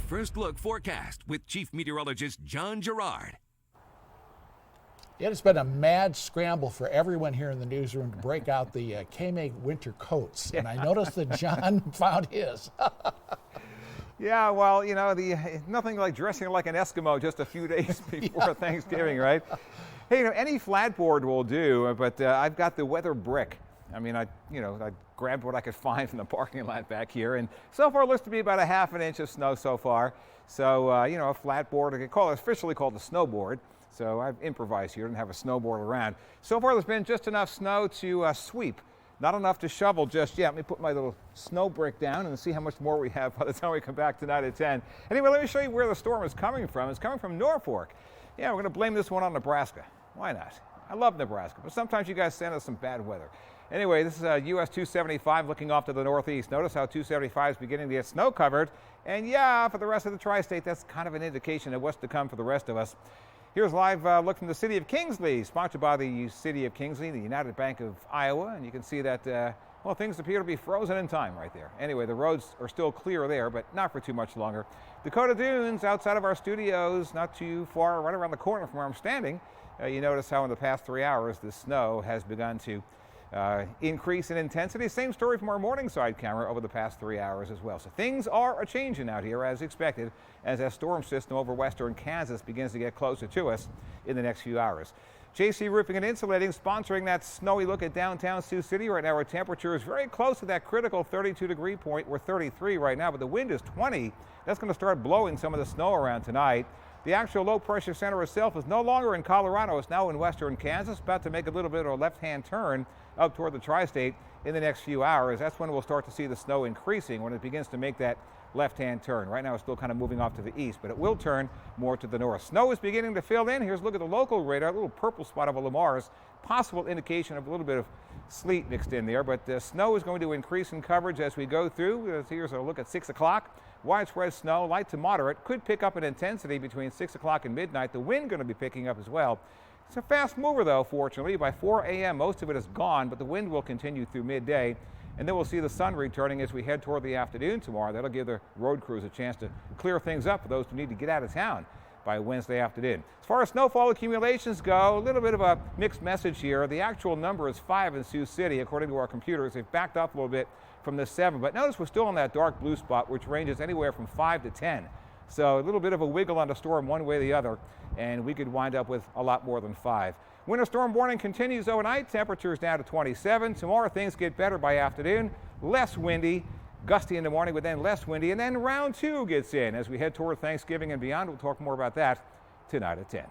First Look forecast with Chief Meteorologist John Gerard. It has been a mad scramble for everyone here in the newsroom to break out the K-Make winter coats, and I noticed that John found his. Yeah, well, you know, nothing like dressing like an Eskimo just a few days before Thanksgiving, right? Hey, you know, any flat board will do, but I've got the weather brick. I mean, I grabbed what I could find from the parking lot back here, and so far it looks to be about a half an inch of snow so far. So, you know, a flat board, officially called a snowboard. So I've improvised here and have a snowboard around. So far there's been just enough snow to sweep. Not enough to shovel just yet. Let me put my little snow brick down and see how much more we have by the time we come back tonight at 10. Anyway, let me show you where the storm is coming from. It's coming from Norfolk. Yeah, we're going to blame this one on Nebraska. Why not? I love Nebraska, but sometimes you guys send us some bad weather. Anyway, this is US 275 looking off to the northeast. Notice how 275 is beginning to get snow covered. And yeah, for the rest of the tri-state, that's kind of an indication of what's to come for the rest of us. Here's a live look from the city of Kingsley, sponsored by the city of Kingsley, the United Bank of Iowa. And you can see that, well, things appear to be frozen in time right there. Anyway, the roads are still clear there, but not for too much longer. Dakota Dunes, outside of our studios, not too far, right around the corner from where I'm standing. You notice how in the past 3 hours, the snow has begun to increase in intensity. Same story from our Morningside camera over the past 3 hours as well. So things are a changing out here as expected as that storm system over western Kansas begins to get closer to us in the next few hours. JC Roofing and Insulating sponsoring that snowy look at downtown Sioux City. Right now our temperature is very close to that critical 32-degree point. We're 33 right now, but the wind is 20. That's going to start blowing some of the snow around tonight. The actual low-pressure center itself is no longer in Colorado. It's now in western Kansas, about to make a little bit of a left-hand turn up toward the tri-state in the next few hours. That's when we'll start to see the snow increasing, when it begins to make that left-hand turn. Right now it's still kind of moving off to the east, but it will turn more to the north. Snow is beginning to fill in. Here's a look at the local radar, a little purple spot over Lamar's. Possible indication of a little bit of sleet mixed in there, but the snow is going to increase in coverage as we go through. Here's a look at 6 o'clock. Widespread snow, light to moderate, could pick up in intensity between 6 o'clock and midnight. The wind going to be picking up as well. It's a fast mover, though, fortunately. By 4 a.m., most of it is gone, but the wind will continue through midday. And then we'll see the sun returning as we head toward the afternoon tomorrow. That'll give the road crews a chance to clear things up for those who need to get out of town by Wednesday afternoon. As far as snowfall accumulations go, a little bit of a mixed message here. The actual number is 5 in Sioux City, according to our computers. They've backed up a little bit from the 7, but notice we're still in that dark blue spot, which ranges anywhere from 5 to 10. So a little bit of a wiggle on the storm one way or the other, and we could wind up with a lot more than 5. Winter storm warning continues overnight. Temperatures down to 27. Tomorrow things get better by afternoon. Less windy, gusty in the morning, but then less windy. And then round 2 gets in as we head toward Thanksgiving and beyond. We'll talk more about that tonight at 10.